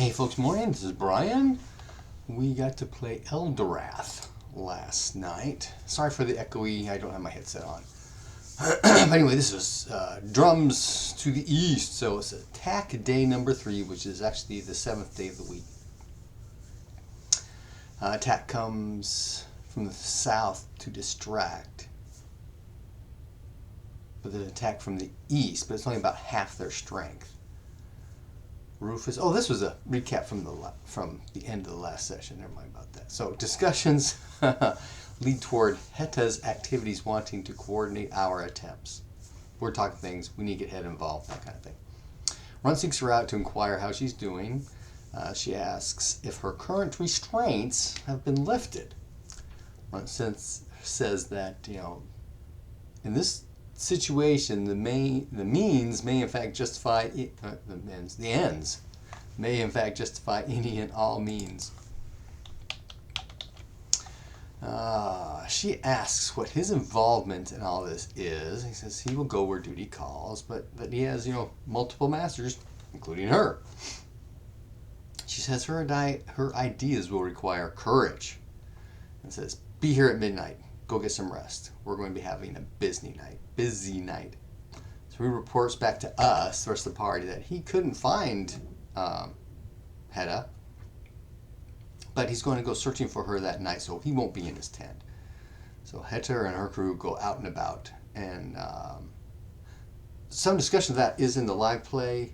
Hey folks, morning. This is Brian. We got to play Elderath last night. Sorry for the echoey. I don't have my headset on. But anyway, this was drums to the east. So it's attack day number 3, which is actually the 7th day of the week. Attack comes from the south to distract. But an attack from the east, but it's only about half their strength. Rufus. Oh, this was a recap from the end of the last session. Never mind about that. So discussions lead toward Heta's activities wanting to coordinate our attempts. We're talking things. We need to get Heta involved, that kind of thing. Run seeks her out to inquire how she's doing. She asks if her current restraints have been lifted. Run says that, in this situation, the means may in fact justify the ends may in fact justify any and all means. She asks what his involvement in all this is. He says he will go where duty calls, but that he has multiple masters, including her. She says her ideas will require courage, and says, "Be here at midnight. Go get some rest. We're going to be having a busy night." So he reports back to us, the rest of the party, that he couldn't find Heta, but he's going to go searching for her that night, so he won't be in his tent. So Heta and her crew go out and about, and some discussion of that is in the live play.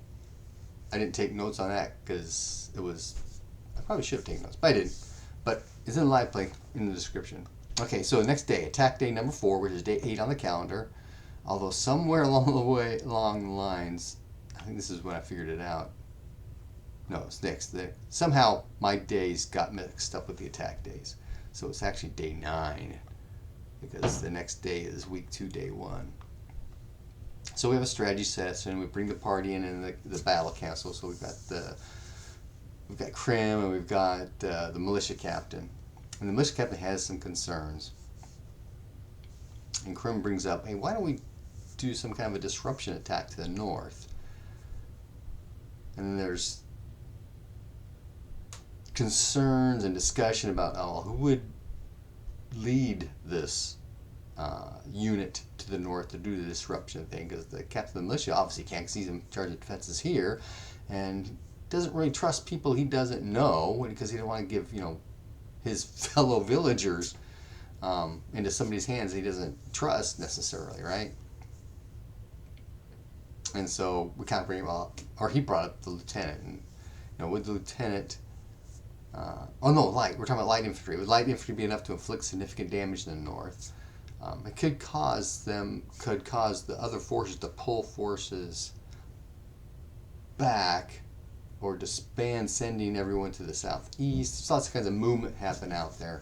I didn't take notes on that because I probably should have taken notes, but I didn't. But it's in the live play in the description. Okay, so next day, attack day number 4, which is day 8 on the calendar. Although somewhere along the lines, I think this is when I figured it out. No, it's next day. Somehow my days got mixed up with the attack days. So it's actually day 9, because the next day is week 2, day 1. So we have a strategy session. We bring the party in the battle council. So we've got Krim, and we've got the militia captain. And the militia captain has some concerns. And Krim brings up, hey, why don't we do some kind of a disruption attack to the north? And then there's concerns and discussion about, who would lead this unit to the north to do the disruption thing, because the captain of the militia obviously can't, because he's in charge of defenses here, and doesn't really trust people he doesn't know, because he doesn't want to give, his fellow villagers into somebody's hands he doesn't trust necessarily, right? And so we kind of bring him up, or he brought up the lieutenant, and would the lieutenant, we're talking about light infantry. Would light infantry be enough to inflict significant damage in the north? It could cause the other forces to pull forces back, or disband, sending everyone to the southeast. There's lots of kinds of movement happen out there.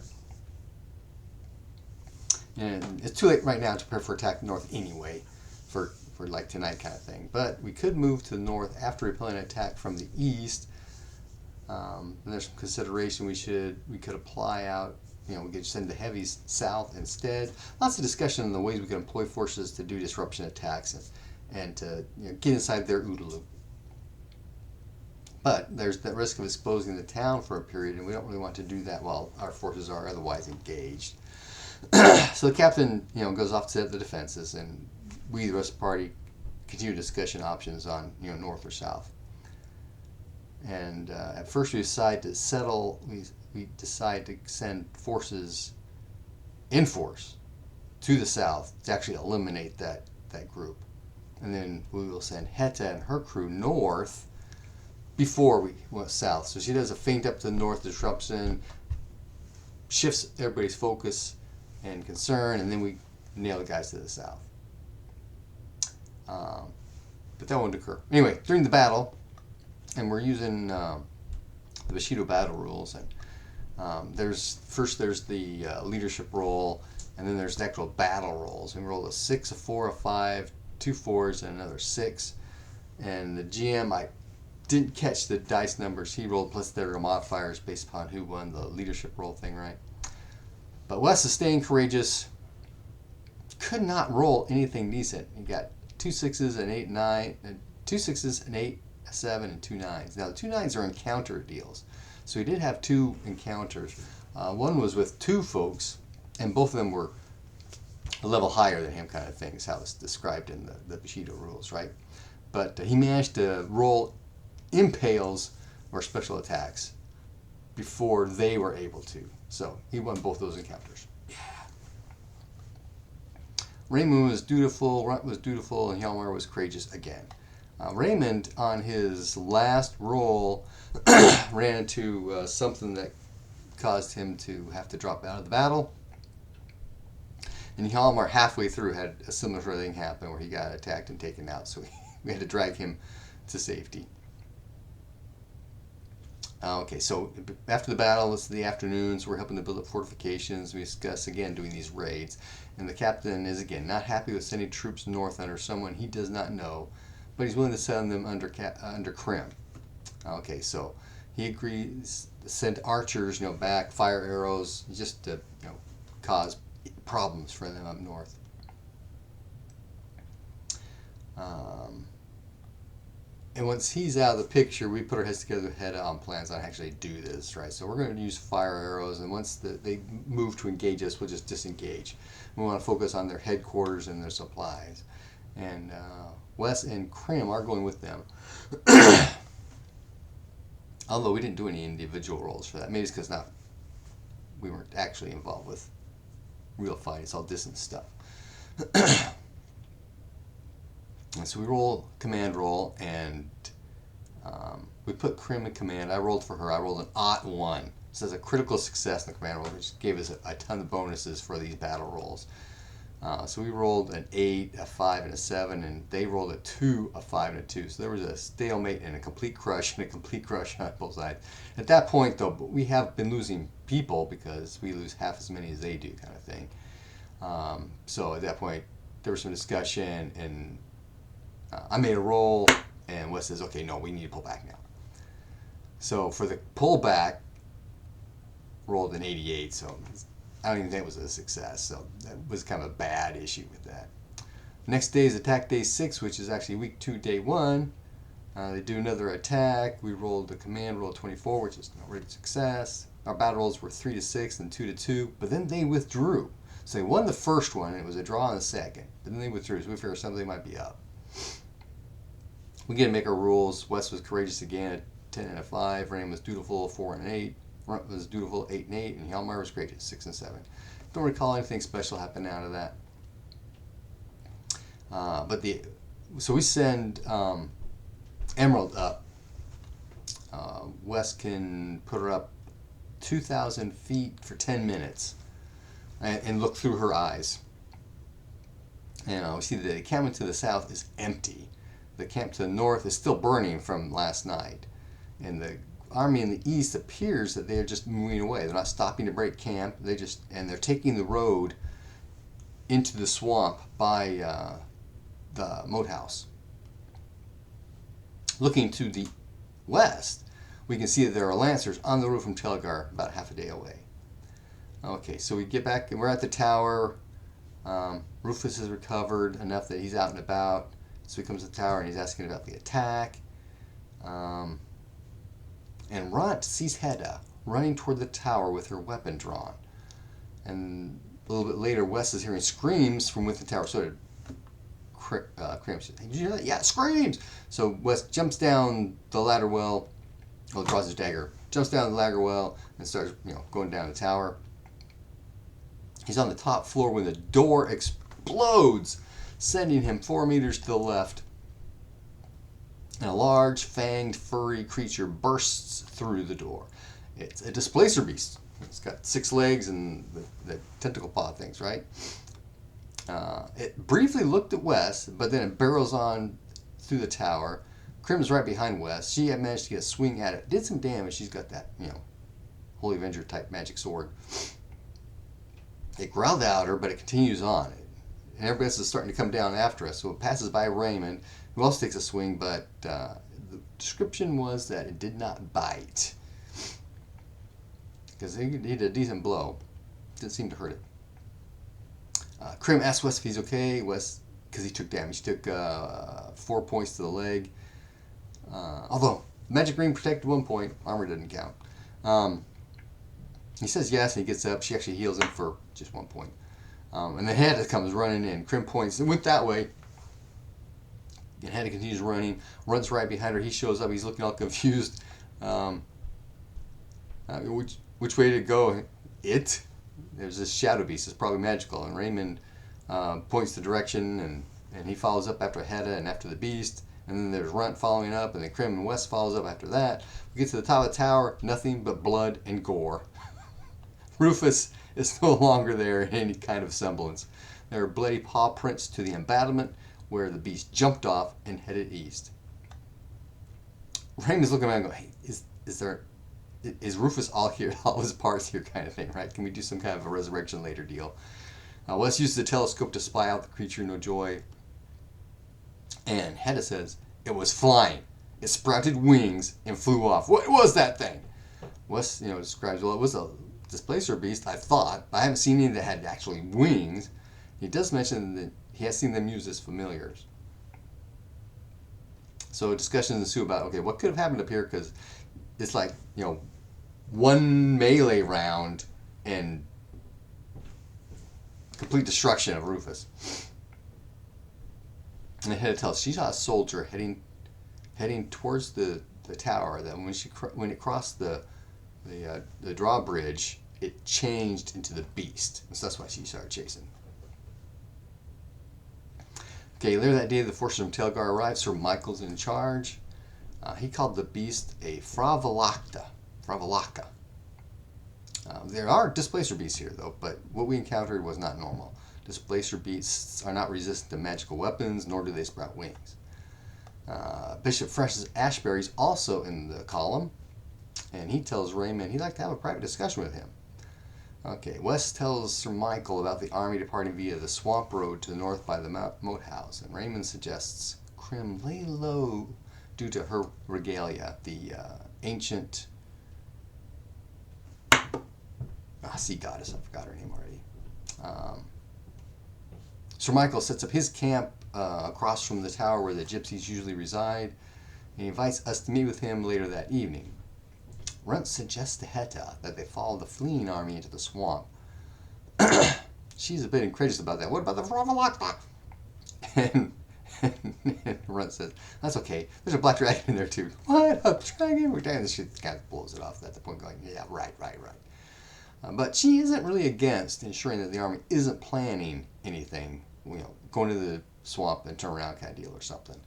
And it's too late right now to prepare for attack north anyway, for like tonight kind of thing. But we could move to the north after repelling an attack from the east. And there's some consideration we could apply out. We could send the heavies south instead. Lots of discussion on the ways we could employ forces to do disruption attacks and to get inside their OODA loop. But there's the risk of exposing the town for a period, and we don't really want to do that while our forces are otherwise engaged. So the captain, goes off to set up the defenses, and we, the rest of the party, continue discussion options on, north or south. And at first we decide to settle. We decide to send forces in force to the south to actually eliminate that group, and then we will send Heta and her crew north before we went south. So she does a feint up to the north disruption, shifts everybody's focus and concern, and then we nail the guys to the south. But that won't occur. Anyway, during the battle, and we're using the Bushido battle rules, and there's the leadership roll, and then there's the actual battle rolls. We roll a 6, a 4, a 5, 2 4s, and another 6. And the GM, I didn't catch the dice numbers he rolled, plus there are modifiers based upon who won the leadership role thing, right? But Wes is staying courageous. Could not roll anything decent. He got 2 6s, an 8, 9, and 2 6s, an 8, a 7 and 2 9s. Now the 2 9s are encounter deals, so he did have 2 encounters. One was with 2 folks, and both of them were a level higher than him, kind of thing, is how it's described in the Bushido rules, right? But he managed to roll impales or special attacks before they were able to. So he won both those encounters. Yeah. Raymond was dutiful, Runt was dutiful, and Hjalmar was courageous again. Raymond, on his last roll, ran into something that caused him to have to drop out of the battle. And Hjalmar, halfway through, had a similar sort of thing happen where he got attacked and taken out, so we had to drag him to safety. Okay, so after the battle, it's the afternoons. We're helping to build up fortifications. We discuss, again, doing these raids. And the captain is, again, not happy with sending troops north under someone he does not know, but he's willing to send them under Krim. Okay, so he agrees to send archers, back, fire arrows, just to, cause problems for them up north. And once he's out of the picture, we put our heads together, head on plans on actually do this, right? So we're going to use fire arrows, and once they move to engage us, we'll just disengage. We want to focus on their headquarters and their supplies. And Wes and Krim are going with them. Although we didn't do any individual rolls for that. Maybe it's because we weren't actually involved with real fight. It's all distant stuff. And so we roll command roll, and we put Krim in command. I rolled for her. I rolled an odd 1. So that's a critical success in the command roll, which gave us a ton of bonuses for these battle rolls. So we rolled an 8, a 5, and a 7, and they rolled a 2, a 5, and a 2. So there was a stalemate and a complete crush on both sides. At that point, though, we have been losing people because we lose half as many as they do, kind of thing. So at that point, there was some discussion, and I made a roll, and Wes says, okay, no, we need to pull back now. So for the pullback, rolled an 88, so I don't even think it was a success. So that was kind of a bad issue with that. Next day is attack day 6, which is actually week 2, day 1. They do another attack. We rolled the command roll 24, which is a great success. Our battle rolls were 3 to 6 and 2 to 2, but then they withdrew. So they won the first one, and it was a draw on the second. But then they withdrew, so we figured something might be up. We get to make our rules. Wes was courageous again at 10 and a 5. Raymond was dutiful, 4 and 8. Runt was dutiful, 8 and 8. And Hjalmar was courageous, 6 and 7. Don't recall anything special happening out of that. So we send Emerald up. Wes can put her up 2,000 feet for 10 minutes and look through her eyes. And we see that the encampment to the south is empty. The camp to the north is still burning from last night. And the army in the east appears that they are just moving away. They're not stopping to break camp. They're taking the road into the swamp by the moat house. Looking to the west, we can see that there are lancers on the road from Telgar, about half a day away. Okay, so we get back and we're at the tower. Rufus has recovered enough that he's out and about. So he comes to the tower and he's asking about the attack. And Runt sees Hedda running toward the tower with her weapon drawn. And a little bit later, Wes is hearing screams from within the tower. So did Krim. Did you hear that? Yeah, screams! So Wes jumps down the ladder well, draws his dagger, jumps down the ladder well, and starts going down the tower. He's on the top floor when the door explodes, sending him 4 meters to the left. And a large, fanged, furry creature bursts through the door. It's a displacer beast. It's got 6 legs and the tentacle paw things, right? It briefly looked at Wes, but then it barrels on through the tower. Krim's right behind Wes. She had managed to get a swing at it. Did some damage. She's got that, Holy Avenger type magic sword. It growled at her, but it continues on. And everybody else is starting to come down after us. So it passes by Raymond, who also takes a swing, but the description was that it did not bite. Because he did a decent blow. Didn't seem to hurt it. Krim asks Wes if he's okay. Wes, because he took damage. He took 4 points to the leg. Although magic ring protected 1 point, armor didn't count. He says yes, and he gets up. She actually heals him for just 1 point. And then Hedda comes running in. Crim points. It went that way. And Hedda continues running. Runs right behind her. He shows up. He's looking all confused. Which way to go? There's this shadow beast. It's probably magical. And Raymond points the direction, and he follows up after Hedda and after the beast. And then there's Runt following up, and then Crim and West follows up after that. We get to the top of the tower. Nothing but blood and gore. Rufus is no longer there in any kind of semblance. There are bloody paw prints to the embattlement where the beast jumped off and headed east. Raymond's looking around and going, hey, is Rufus all here, all his parts here kind of thing, right? Can we do some kind of a resurrection later deal? Wes uses the telescope to spy out the creature, no joy. And Hedda says, it was flying. It sprouted wings and flew off. What was that thing? Wes, describes, well, it was a displacer beast, I thought. I haven't seen any that had actually wings. He does mention that he has seen them used as familiars. So discussions ensue about, okay, what could have happened up here? Because it's like, one melee round and complete destruction of Rufus. And Hedda tells she saw a soldier heading towards the tower. That when it crossed the drawbridge, it changed into the beast. So that's why she started chasing. Okay, later that day, the forces from Telgar arrived. Sir Michael's in charge. He called the beast a Fravalaka. There are displacer beasts here, though, but what we encountered was not normal. Displacer beasts are not resistant to magical weapons, nor do they sprout wings. Bishop Fresh's Ashbury's also in the column, and he tells Raymond he'd like to have a private discussion with him. Okay, West tells Sir Michael about the army departing via the swamp road to the north by the moat house, and Raymond suggests Crim lay low due to her regalia, the ancient sea goddess. I forgot her name already. Sir Michael sets up his camp across from the tower where the gypsies usually reside, and he invites us to meet with him later that evening. Runt suggests to Hedda that they follow the fleeing army into the swamp. She's a bit incredulous about that. What about the Fravalaka? And Runt says, that's okay. There's a black dragon in there too. What? A dragon? We're dying. She kind of blows it off at the point going, yeah, right. But she isn't really against ensuring that the army isn't planning anything, going to the swamp and turn around kind of deal or something.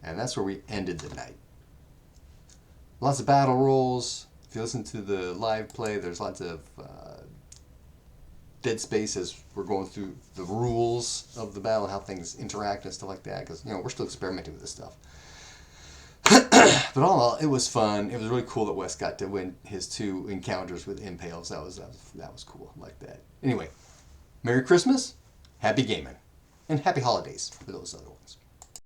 And that's where we ended the night. Lots of battle rolls. If you listen to the live play, there's lots of dead space as we're going through the rules of the battle, how things interact and stuff like that, because we're still experimenting with this stuff. But all in all, it was fun. It was really cool that Wes got to win his 2 encounters with Impales. That was cool. I like that. Anyway, Merry Christmas, Happy Gaming, and Happy Holidays for those other ones.